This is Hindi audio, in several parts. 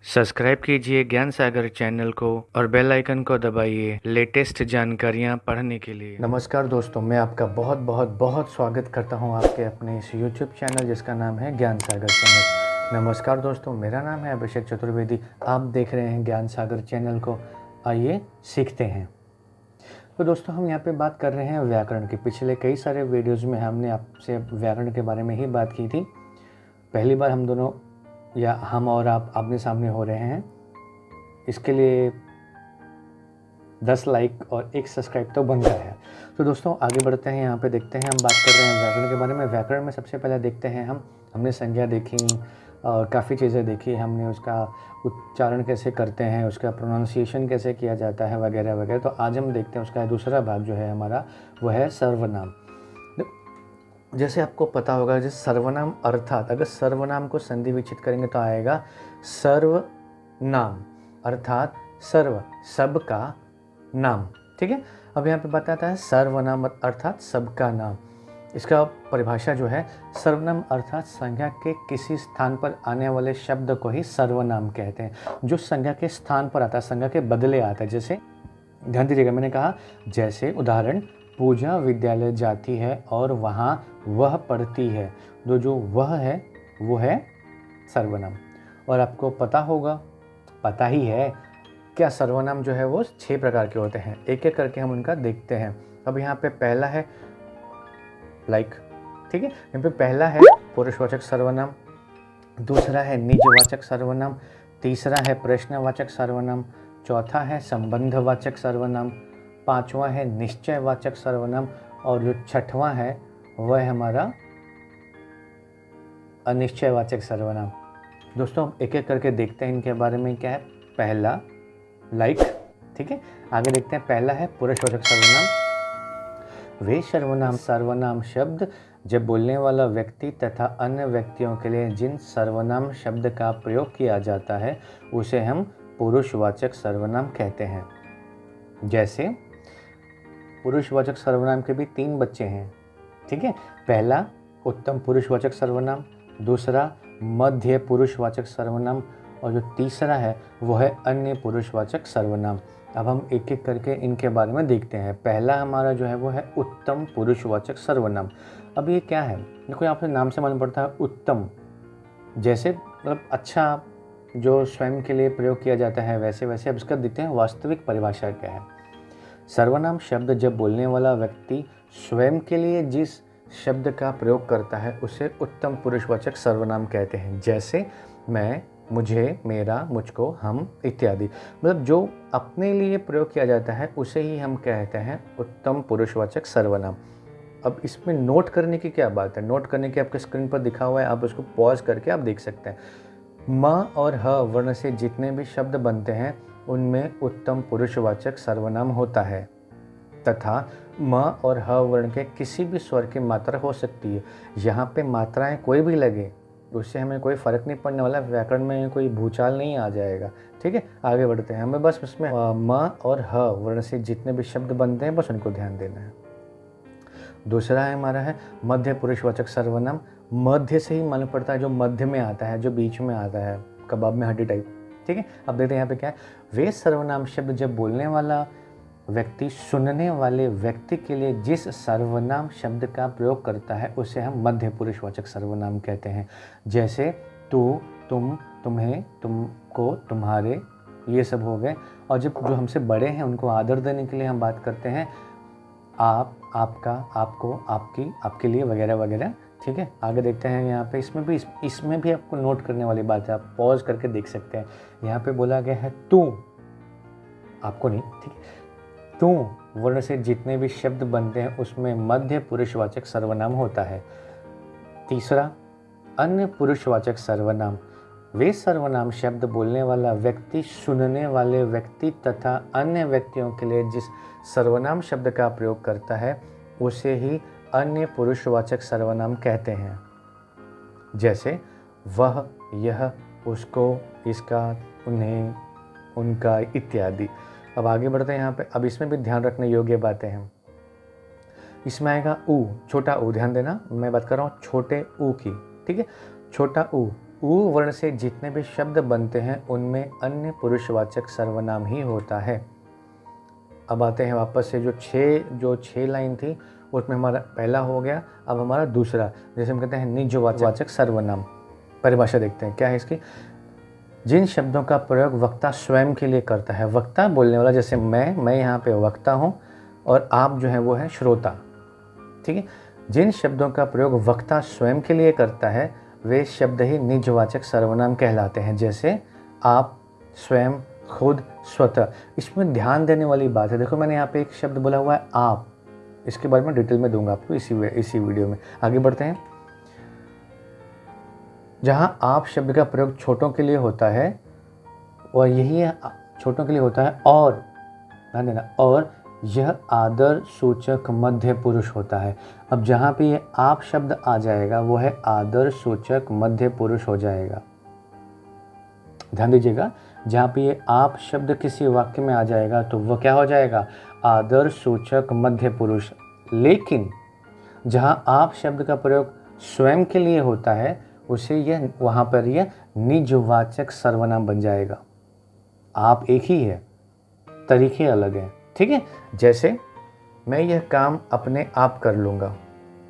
सब्सक्राइब कीजिए ज्ञान सागर चैनल को और बेल आइकन को दबाइए लेटेस्ट जानकारियाँ पढ़ने के लिए। नमस्कार दोस्तों, मैं आपका बहुत बहुत बहुत स्वागत करता हूं आपके अपने इस YouTube चैनल जिसका नाम है ज्ञान सागर चैनल। नमस्कार दोस्तों, मेरा नाम है अभिषेक चतुर्वेदी। आप देख रहे हैं ज्ञान सागर चैनल को। आइए सीखते हैं। तो दोस्तों, हम यहाँ पे बात कर रहे हैं व्याकरण की। पिछले कई सारे वीडियोज़ में हमने आपसे व्याकरण के बारे में ही बात की थी। पहली बार हम दोनों या हम और आप आमने सामने हो रहे हैं, इसके लिए 10 लाइक और 1 सब्सक्राइब तो बनता है। तो दोस्तों आगे बढ़ते हैं। यहाँ पे देखते हैं, हम बात कर रहे हैं व्याकरण के बारे में। व्याकरण में सबसे पहले देखते हैं हमने संज्ञा देखी और काफ़ी चीज़ें देखी। हमने उसका उच्चारण कैसे करते हैं, उसका प्रोनाउंसिएशन कैसे किया जाता है, वगैरह वगैरह। तो आज हम देखते हैं उसका दूसरा भाग जो है हमारा, वह है सर्वनाम। जैसे आपको पता होगा, जैसे सर्वनाम अर्थात अगर सर्वनाम को संधि विच्छेद करेंगे तो आएगा सर्वनाम, अर्थात सर्व सब का नाम। ठीक है, अब यहाँ पे बताता है सर्वनाम अर्थात सबका नाम। इसका परिभाषा जो है, सर्वनाम अर्थात संज्ञा के किसी स्थान पर आने वाले शब्द को ही सर्वनाम कहते हैं। जो संज्ञा के स्थान पर आता है, संज्ञा के बदले आता है। जैसे ध्यान दीजिएगा, मैंने कहा जैसे उदाहरण, पूजा विद्यालय जाती है और वहाँ वह पढ़ती है। जो वह है वो है सर्वनाम। और आपको पता होगा, पता ही है क्या, सर्वनाम जो है वो 6 प्रकार के होते हैं। एक एक करके हम उनका देखते हैं। अब यहाँ पे पहला है लाइक। ठीक है, यहाँ पे पहला है पुरुषवाचक सर्वनाम, दूसरा है निजवाचक सर्वनाम, तीसरा है प्रश्नवाचक सर्वनाम, चौथा है संबंधवाचक सर्वनाम, पांचवा है निश्चयवाचक सर्वनाम और जो छठवां है वह है हमारा अनिश्चयवाचक सर्वनाम। दोस्तों एक एक करके देखते हैं इनके बारे में क्या है। पहला लाइक। ठीक है, आगे देखते हैं। पहला है पुरुषवाचक सर्वनाम। वे सर्वनाम शब्द जब बोलने वाला व्यक्ति तथा अन्य व्यक्तियों के लिए जिन सर्वनाम शब्द का प्रयोग किया जाता है उसे हम पुरुषवाचक सर्वनाम कहते हैं। जैसे पुरुषवाचक सर्वनाम के भी 3 बच्चे हैं। ठीक है, पहला उत्तम पुरुषवाचक सर्वनाम, दूसरा मध्य पुरुषवाचक सर्वनाम और जो तीसरा है वो है अन्य पुरुषवाचक सर्वनाम। अब हम एक एक करके इनके बारे में देखते हैं। पहला हमारा जो है वो है उत्तम पुरुषवाचक सर्वनाम। अब ये क्या है, देखो यहाँ पे नाम से मालूम पड़ता है उत्तम, जैसे मतलब अच्छा जो स्वयं के लिए प्रयोग किया जाता है वैसे वैसे। अब इसका देखते हैं वास्तविक परिभाषा क्या है। सर्वनाम शब्द जब बोलने वाला व्यक्ति स्वयं के लिए जिस शब्द का प्रयोग करता है उसे उत्तम पुरुषवाचक सर्वनाम कहते हैं। जैसे मैं, मुझे, मेरा, मुझको, हम इत्यादि। मतलब जो अपने लिए प्रयोग किया जाता है उसे ही हम कहते हैं उत्तम पुरुषवाचक सर्वनाम। अब इसमें नोट करने की क्या बात है, नोट करने की आपके स्क्रीन पर दिखा हुआ है, आप उसको पॉज करके आप देख सकते हैं। म और ह वर्ण से जितने भी शब्द बनते हैं उनमें उत्तम पुरुषवाचक सर्वनाम होता है, तथा म और ह वर्ण के किसी भी स्वर की मात्रा हो सकती है। यहाँ पे मात्राएं कोई भी लगे उससे हमें कोई फ़र्क नहीं पड़ने वाला, व्याकरण में कोई भूचाल नहीं आ जाएगा। ठीक है, आगे बढ़ते हैं। हमें बस उसमें म और ह वर्ण से जितने भी शब्द बनते हैं बस उनको ध्यान देना है। दूसरा है हमारा है मध्य पुरुषवाचक सर्वनाम। मध्य से ही मालूम पड़ता है जो मध्य में आता है, जो बीच में आता है, कबाब में हड्डी टाइप। ठीक है, अब देखते हैं यहाँ पे क्या है। वे सर्वनाम शब्द जब बोलने वाला व्यक्ति सुनने वाले व्यक्ति के लिए जिस सर्वनाम शब्द का प्रयोग करता है उसे हम मध्य पुरुषवाचक सर्वनाम कहते हैं। जैसे तू, तुम, तुम्हें, तुमको, तुम्हारे, ये सब हो गए। और जब जो हमसे बड़े हैं उनको आदर देने के लिए हम बात करते हैं आप, आपका, आपको, आपकी, आपके लिए, वगैरह वगैरह। ठीक है, आगे देखते हैं। यहाँ पे इसमें भी आपको नोट करने वाली बात है, आप पॉज करके देख सकते हैं। यहाँ पे बोला गया है तू, आपको नहीं। ठीक है, तू वर्ण से जितने भी शब्द बनते हैं उसमें मध्य पुरुषवाचक सर्वनाम होता है। तीसरा अन्य पुरुषवाचक सर्वनाम। वे सर्वनाम शब्द बोलने वाला व्यक्ति सुनने वाले व्यक्ति तथा अन्य व्यक्तियों के लिए जिस सर्वनाम शब्द का प्रयोग करता है उसे ही अन्य पुरुषवाचक सर्वनाम कहते हैं। जैसे वह, यह, उसको, इसका, उन्हें, उनका इत्यादि। अब आगे बढ़ते हैं यहाँ पे। अब इसमें भी ध्यान रखने योग्य बातें हैं। इसमें आएगा ऊ, छोटा ऊ, ध्यान देना, मैं बात कर रहा हूँ छोटे ऊ की। ठीक है, छोटा ऊ ऊ वर्ण से जितने भी शब्द बनते हैं उनमें अन्य पुरुषवाचक सर्वनाम ही होता है। अब आते हैं वापस से जो छः लाइन थी उसमें हमारा पहला हो गया, अब हमारा दूसरा, जैसे हम कहते हैं निजवाचक सर्वनाम। परिभाषा देखते हैं क्या है इसकी। जिन शब्दों का प्रयोग वक्ता स्वयं के लिए करता है, वक्ता बोलने वाला, जैसे मैं यहाँ पे वक्ता हूँ और आप जो है वो है श्रोता, ठीक है। जिन शब्दों का प्रयोग वक्ता स्वयं के लिए करता है वे शब्द ही निजवाचक सर्वनाम कहलाते हैं, जैसे आप, स्वयं, खुद, स्वतः। इसमें ध्यान देने वाली बात है, देखो मैंने यहाँ पे एक शब्द बोला हुआ है आप, इसके बारे में डिटेल में दूंगा आपको इसी वीडियो में। आगे बढ़ते हैं। जहाँ आप शब्द का प्रयोग छोटों के लिए होता है और यही छोटों के लिए होता है, और ध्यान देना, और यह आदर सूचक मध्य पुरुष होता है। अब जहाँ पे ये आप शब्द आ जाएगा वो है आदर सूचक मध्य पुरुष हो जाएगा। ध्यान दीजिएगा, जहाँ पे ये आप शब्द किसी वाक्य में आ जाएगा तो वह क्या हो जाएगा, आदर सूचक मध्य पुरुष। लेकिन जहाँ आप शब्द का प्रयोग स्वयं के लिए होता है उसे यह वहाँ पर यह निजवाचक सर्वनाम बन जाएगा। आप एक ही है, तरीके अलग हैं, ठीक है। जैसे मैं यह काम अपने आप कर लूँगा,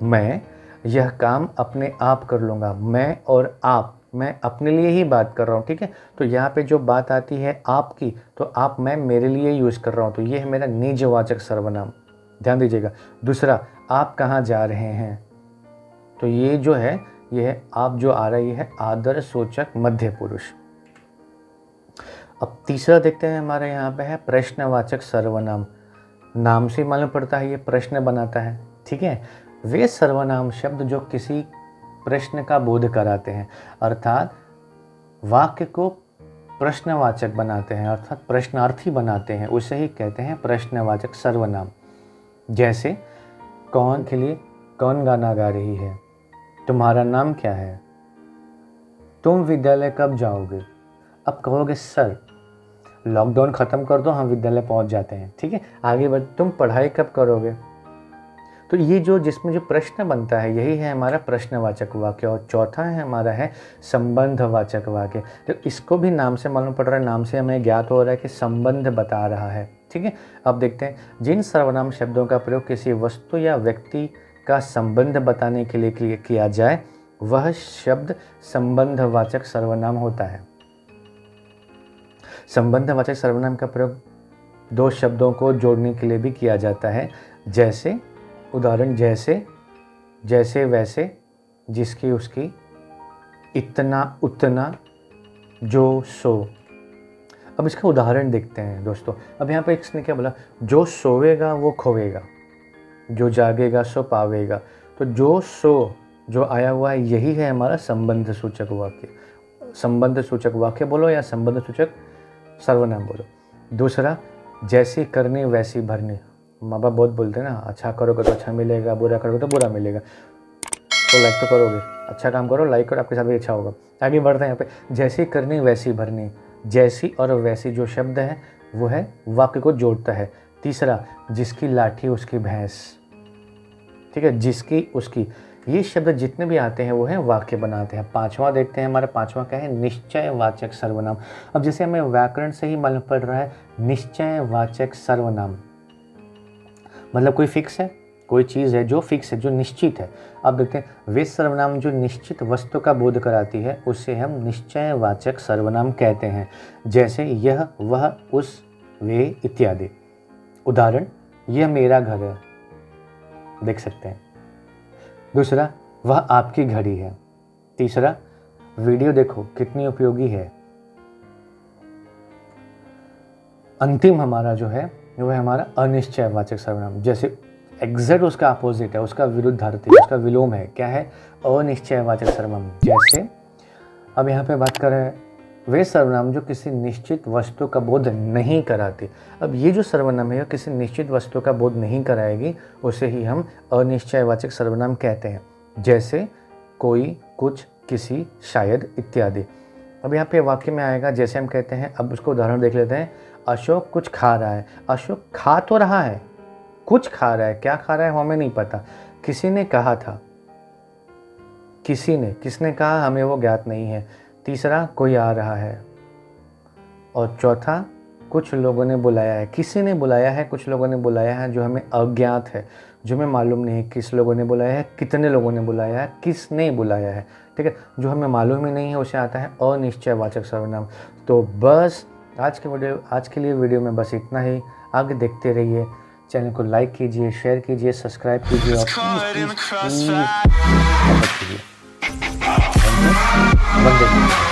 मैं यह काम अपने आप कर लूँगा, मैं और आप, मैं अपने लिए ही बात कर रहा हूँ, ठीक है। तो यहाँ पे जो बात आती है आपकी, तो आप मैं मेरे लिए यूज़ कर रहा हूँ, तो ये है मेरा निजवाचक सर्वनाम। ध्यान दीजिएगा। दूसरा, आप कहाँ जा रहे हैं, तो ये जो है यह आप जो आ रही है आदर सूचक मध्य पुरुष। अब तीसरा देखते हैं, हमारे यहाँ पे है प्रश्नवाचक सर्वनाम। नाम से मालूम पड़ता है ये प्रश्न बनाता है, ठीक है। वे सर्वनाम शब्द जो किसी प्रश्न का बोध कराते हैं, अर्थात वाक्य को प्रश्नवाचक बनाते हैं, अर्थात प्रश्नार्थी बनाते हैं, उसे ही कहते हैं प्रश्नवाचक सर्वनाम। जैसे कौन के लिए कौन गाना गा रही है, तुम्हारा नाम क्या है, तुम विद्यालय कब जाओगे। अब कहोगे सर लॉकडाउन ख़त्म कर दो, हम विद्यालय पहुंच जाते हैं, ठीक है। आगे बढ़, तुम पढ़ाई कब करोगे। तो ये जो जिसमें जो प्रश्न बनता है यही है हमारा प्रश्नवाचक वाक्य। और चौथा है हमारा है संबंधवाचक वाक्य। तो इसको भी नाम से मालूम पड़ रहा है, नाम से हमें ज्ञात हो रहा है कि संबंध बता रहा है, ठीक है। अब देखते हैं, जिन सर्वनाम शब्दों का प्रयोग किसी वस्तु या व्यक्ति का संबंध बताने के लिए किया जाए वह शब्द संबंधवाचक सर्वनाम होता है। संबंधवाचक सर्वनाम का प्रयोग दो शब्दों को जोड़ने के लिए भी किया जाता है, जैसे उदाहरण जैसे, जैसे वैसे, जिसकी उसकी, इतना उतना, जो सो। अब इसका उदाहरण देखते हैं दोस्तों। अब यहाँ पे इसने क्या बोला, जो सोएगा वो खोवेगा, जो जागेगा सो पावेगा। तो जो सो जो आया हुआ है यही है हमारा संबंध सूचक वाक्य। संबंध सूचक वाक्य बोलो या संबंध सूचक सर्वनाम बोलो। दूसरा, जैसी करनी वैसी भरनी। माँ बाप बहुत बोलते हैं ना, अच्छा करोगे तो अच्छा मिलेगा, बुरा करोगे तो बुरा मिलेगा। तो लाइक तो करोगे, अच्छा काम करो, लाइक करो, आपके साथ भी अच्छा होगा। आगे बढ़ते हैं यहाँ पे, जैसी करनी वैसी भरनी। जैसी और वैसी जो शब्द है वो है वाक्य को जोड़ता है। तीसरा, जिसकी लाठी उसकी भैंस, ठीक है, जिसकी उसकी। ये शब्द जितने भी आते हैं वो है वाक्य बनाते हैं। पांचवा देखते हैं, हमारा पांचवा क्या है, निश्चयवाचक सर्वनाम। अब जैसे हमें व्याकरण से ही मालूम पड़ रहा है निश्चयवाचक सर्वनाम मतलब कोई फिक्स है, कोई चीज़ है जो फिक्स है, जो निश्चित है। अब देखते हैं, वे सर्वनाम जो निश्चित वस्तु का बोध कराती है उसे हम निश्चयवाचक सर्वनाम कहते हैं। जैसे यह, वह, उस, वे इत्यादि। उदाहरण, यह मेरा घर है, देख सकते हैं। दूसरा, वह आपकी घड़ी है। तीसरा, वीडियो देखो कितनी उपयोगी है। अंतिम हमारा जो है वो है हमारा अनिश्चयवाचक सर्वनाम। जैसे एग्जैक्ट उसका अपोजिट है, उसका विरुद्धार्थी, उसका विलोम है, क्या है, अनिश्चयवाचक सर्वनाम। जैसे अब यहाँ पे बात कर रहे हैं वे सर्वनाम जो किसी निश्चित वस्तु का बोध नहीं कराते। अब ये जो सर्वनाम है किसी निश्चित वस्तु का बोध नहीं कराएगी, उसे ही हम अनिश्चयवाचक सर्वनाम कहते हैं। जैसे कोई, कुछ, किसी, शायद इत्यादि। अब यहाँ पे वाक्य में आएगा, जैसे हम कहते हैं, अब उसको उदाहरण देख लेते हैं। अशोक कुछ खा रहा है। अशोक खा तो रहा है, कुछ खा रहा है, क्या खा रहा है हमें नहीं पता। किसी ने कहा था, किसी ने, किसने कहा हमें वो ज्ञात नहीं है। तीसरा, कोई आ रहा है। और चौथा, कुछ लोगों ने बुलाया है। किसी ने बुलाया है, कुछ लोगों ने बुलाया है जो हमें अज्ञात है, जो हमें मालूम नहीं है किस लोगों ने बुलाया है, कितने लोगों ने बुलाया है, किसने बुलाया है। ठीक है, जो हमें मालूम ही नहीं है उसे आता है अनिश्चयवाचक सर्वनाम। तो बस आज के लिए वीडियो में बस इतना ही। आगे देखते रहिए, चैनल को लाइक कीजिए, शेयर कीजिए, सब्सक्राइब कीजिए और प्लीज़ सपोर्ट कीजिए। वंदे मातरम।